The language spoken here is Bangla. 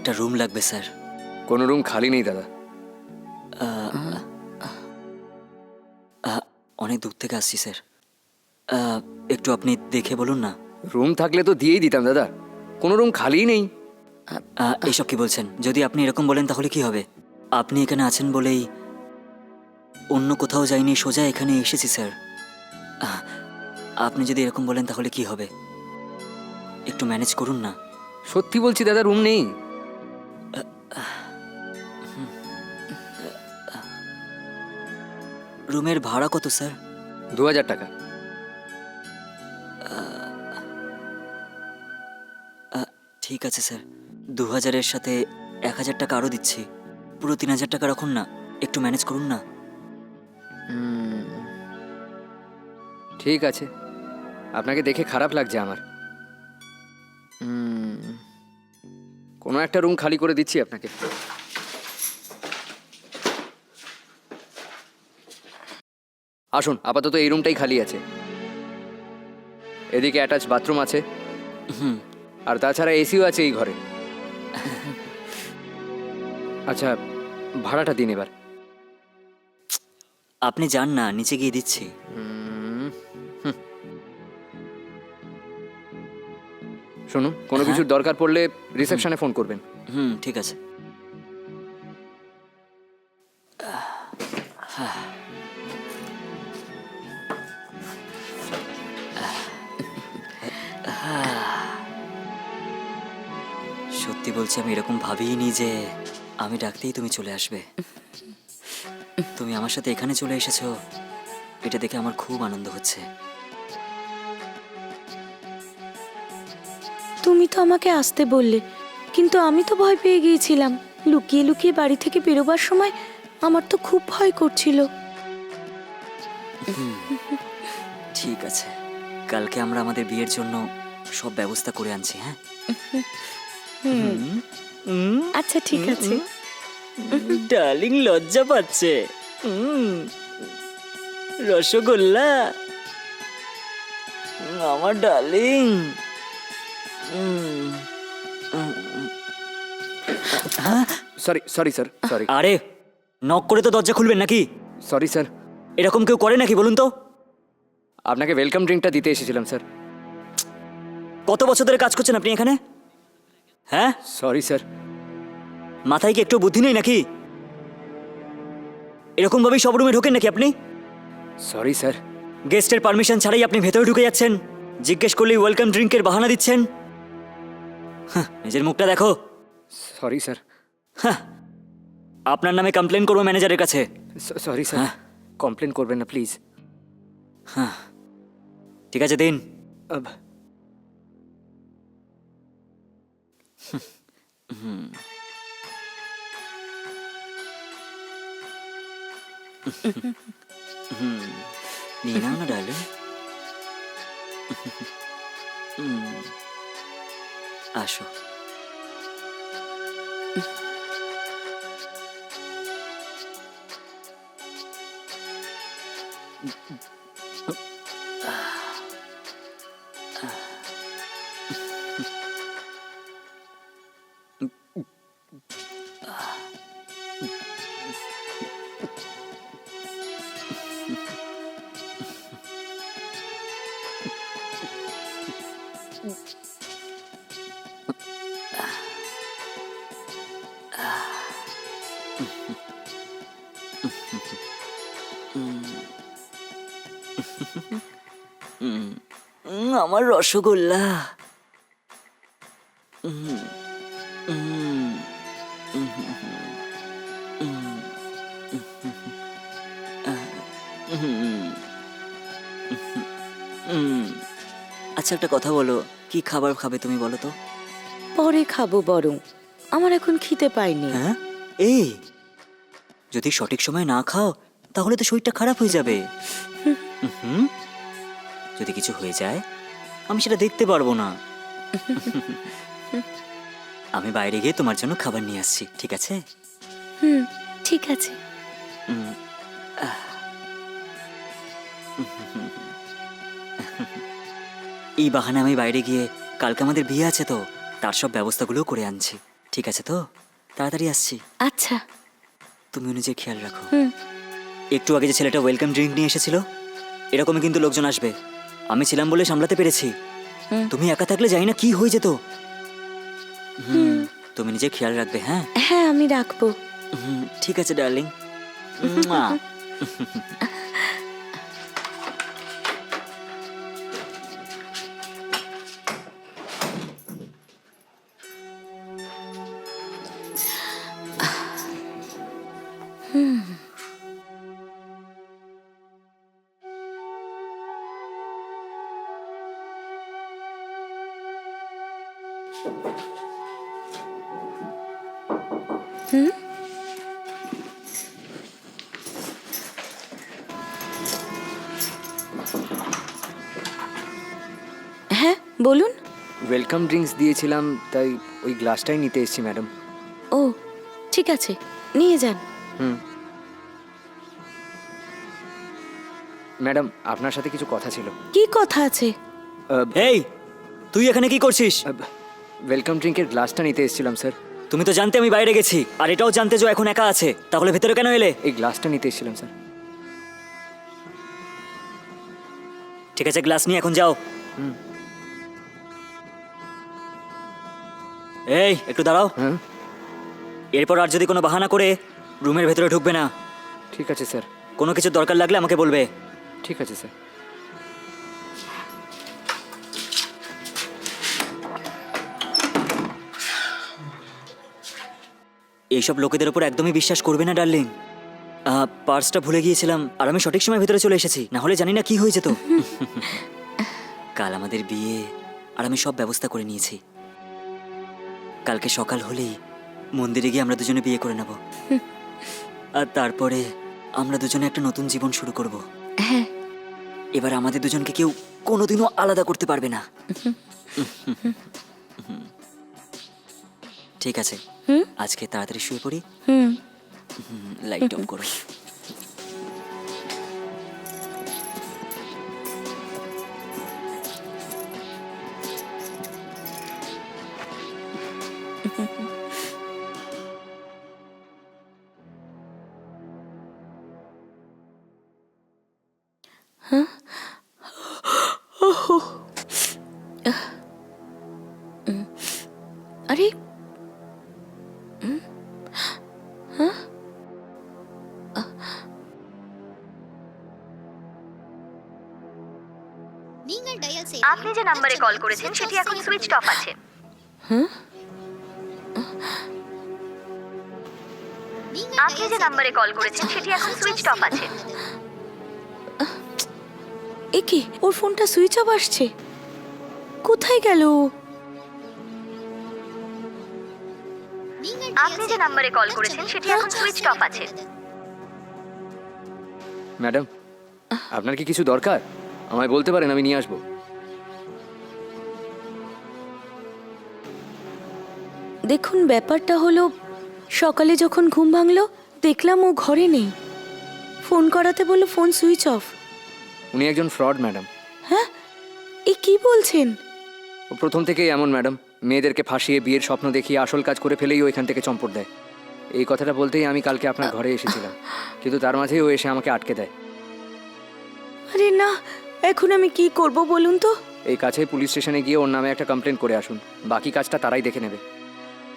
একটা রুম লাগবে স্যার। কোনো রুম খালি নেই দাদা। অনেক দূর থেকে আসছি স্যার। একটু আপনি দেখে বলুন না। রুম থাকলে তো দিয়েই দিতাম দাদা, কোনো রুম খালিই নেই। এইসব কি বলছেন? যদি আপনি এরকম বলেন তাহলে কি হবে? আপনি এখানে আছেন বলেই অন্য কোথাও যাইনি, সোজা এখানে এসেছি স্যার। আহ, আপনি যদি এরকম বলেন তাহলে কি হবে? একটু ম্যানেজ করুন না। সত্যি বলছি দাদা, রুম নেই। রুমের ভাড়া কত স্যার? 2000 টাকা। ঠিক আছে স্যার, 2000-এর সাথে 1000 টাকা আরও দিচ্ছি। পুরো 3000 টাকা রাখুন না, একটু ম্যানেজ করুন না। ঠিক আছে, আপনাকে দেখে খারাপ লাগছে আমার। কোনো একটা রুম খালি করে দিচ্ছি আপনাকে। আসুন, আপাতত এই রুমটাই খালি আছে। এদিকে অ্যাটাচ বাথরুম আছে, আর তাছাড়া এসিও আছে এই ঘরে। আচ্ছা, ভাড়াটা দিন এবার। আপনি যান না, নিচে গিয়ে দিচ্ছি। শুনুন, কোনো কিছুর দরকার পড়লে রিসেপশনে ফোন করবেন। ঠিক আছে। সত্যি বলছি, আমি এরকম ভাবিনি যে আমি ডাকতেই তুমি চলে আসবে। তুমি আমার সাথে এখানে চলে এসেছো, এটা দেখে আমার খুব আনন্দ হচ্ছে। তুমি তো আমাকে আসতে বললে, কিন্তু আমি তো ভয় পেয়ে গিয়েছিলাম। লুকিয়ে লুকিয়ে বাড়ি থেকে বেরোবার সময় আমার তো খুব ভয় করছিল। ঠিক আছে, কালকে আমরা আমাদের বিয়ের জন্য সব ব্যবস্থা করে আনছি। হ্যাঁ, আচ্ছা ঠিক আছে। ডার্লিং লজ্জা পাচ্ছে। রসগোল্লা আমার darling. Sorry sorry sir, sorry. আরে, নক করে তো দরজা খুলবেন নাকি? সরি স্যার, এরকম কেউ করে নাকি বলুন তো? আপনাকে ওয়েলকাম ড্রিঙ্কটা দিতে এসেছিলাম স্যার। কত বছর ধরে কাজ করছেন আপনি এখানে? হ্যাঁ, সরি স্যার। মাথায় কি একটু বুদ্ধি নেই নাকি? এরকম ভাবেই সব রুমে ঢোকেন নাকি আপনি? Sorry sir. গেস্টের পারমিশন ছাড়াই আপনি ভেতরে ঢুকে যাচ্ছেন, জিজ্ঞেস করলেই ওয়েলকাম ড্রিঙ্কের বাহানা দিচ্ছেন। নিজের মুখটা দেখো। Sorry sir. আপনার নামে কমপ্লেন করবো ম্যানেজারের কাছে। সরি স্যার, কমপ্লেন করবেন না প্লিজ। ঠিক আছে, দিন। নিয়ে নাও না ডার্লিং। আসো। আমার রসগোল্লা। আচ্ছা, একটা কথা বলো, কি খাবার খাবে তুমি বলো তো? পরে খাবো বরং, আমার এখন খিদে পাইনি। হ্যাঁ, এই যদি সঠিক সময় না খাও তাহলে তো শরীরটা খারাপ হয়ে যাবে। যদি কিছু হয়ে যায় আমি সেটা দেখতে পারবো না। আমি বাইরে গিয়ে তোমার জন্য খাবার নিয়ে আসছি, ঠিক আছে? ঠিক আছে। এই বাহানে আমি বাইরে গিয়ে, কালকে আমাদের বিয়ে আছে তো তার সব ব্যবস্থাগুলো করে আনছি, ঠিক আছে তো, তাড়াতাড়ি আসছি। আচ্ছা। তুমি নিজের খেয়াল রাখো। হুম। একটু আগে যে ছেলেটা ওয়েলকাম ড্রিঙ্ক নিয়ে এসেছিল, এরকমই কিন্তু লোকজন আসবে। আমি ছিলাম বলে সামলাতে পেরেছি। হুম। তুমি একা থাকলে জানি না কি হয়ে যেত। তুমি নিজের খেয়াল রাখবে, হ্যাঁ? হ্যাঁ, আমি রাখবো। ঠিক আছে ডার্লিং। হ্যাঁ, বলুন। ওয়েলকাম ড্রিঙ্কস দিয়েছিলাম, তাই ওই গ্লাসটাই নিতে এসেছি ম্যাডাম। ও, ঠিক আছে, নিয়ে যান। হুম। ম্যাডাম, আপনার সাথে কিছু কথা ছিল। কি কথা আছে? এই, তুই এখানে কি করছিস? ওয়েলকাম ড্রিঙ্কের গ্লাসটা নিতে এসেছিলাম স্যার। তুমি তো জানতে আমি বাইরে গেছি, আর এটাও জানতে যে ও এখন একা আছে, তাহলে ভেতরে কেন এলে? এই গ্লাসটা নিতে এসেছিলাম স্যার। ঠিক আছে, গ্লাস নিয়ে এখন যাও। এই, একটু দাঁড়াও। হ্যাঁ, এরপর আর যদি কোনো বাহানা করে রুমের ভেতরে ঢুকবে না। ঠিক আছে স্যার। কোনো কিছু দরকার লাগলে আমাকে বলবে। ঠিক আছে স্যার। এইসব লোকেদের উপর একদমই বিশ্বাস করবে না ডার্লিং। পার্সটা ভুলে গিয়েছিলাম, আর আমি সঠিক সময় ভেতরে চলে এসেছি, না হলে জানি না কি হয়ে যেত। কাল আমাদের বিয়ে, আর আমি সব ব্যবস্থা করে নিয়েছি। কালকে সকাল হলেই মন্দিরে গিয়ে আমরা দুজনে বিয়ে করে নেব, আর তারপরে আমরা দুজনে একটা নতুন জীবন শুরু করব। হ্যাঁ। এবার আমাদের দুজনকে কেউ কোনোদিনও আলাদা করতে পারবে না। ঠিক আছে, আজকে তাড়াতাড়ি শুয়ে পড়ি। লাইট অফ করো। আরে, আপনি যে নম্বরে কল করেছেন সেটি এখন সুইচড অফ আছে। আপনি যে নম্বরে কল করেছেন সেটি এখন সুইচড অফ আছে। এ কি, ওর ফোনটা সুইচ অফ আসছে। কোথায় গেল ও? আপনি যে নম্বরে কল করেছেন সেটি এখন সুইচড অফ আছে। ম্যাডাম, আপনার কি কিছু দরকার? আমায় বলতে পারেন, আমি নিয়ে আসবো। দেখুন, ব্যাপারটা হলো, সকালে যখন ঘুম ভাঙলো দেখলাম ও ঘরে নেই। ফোন করাতে বললো ফোন সুইচ অফ। উনি একজন ফ্রড ম্যাডাম। হ্যাঁ, এ কি বলছেন? ও প্রথম থেকেই এমন ম্যাডাম, মেয়েদেরকে ফাঁসিয়ে বিয়ের স্বপ্ন দেখিয়ে আসল কাজ করে ফেলেই ও এখান থেকে চম্পট দেয়। এই কথাটা বলতেই আমি কালকে আপনার ঘরে এসেছিলাম, কিন্তু তার মাঝেই ও এসে আমাকে আটকে দেয়। আরে না, এখন আমি কি করব বলুন তো? এই কাছেই পুলিশ স্টেশনে গিয়ে ওর নামে একটা কমপ্লেন করে আসুন, বাকি কাজটা তারাই দেখে নেবে।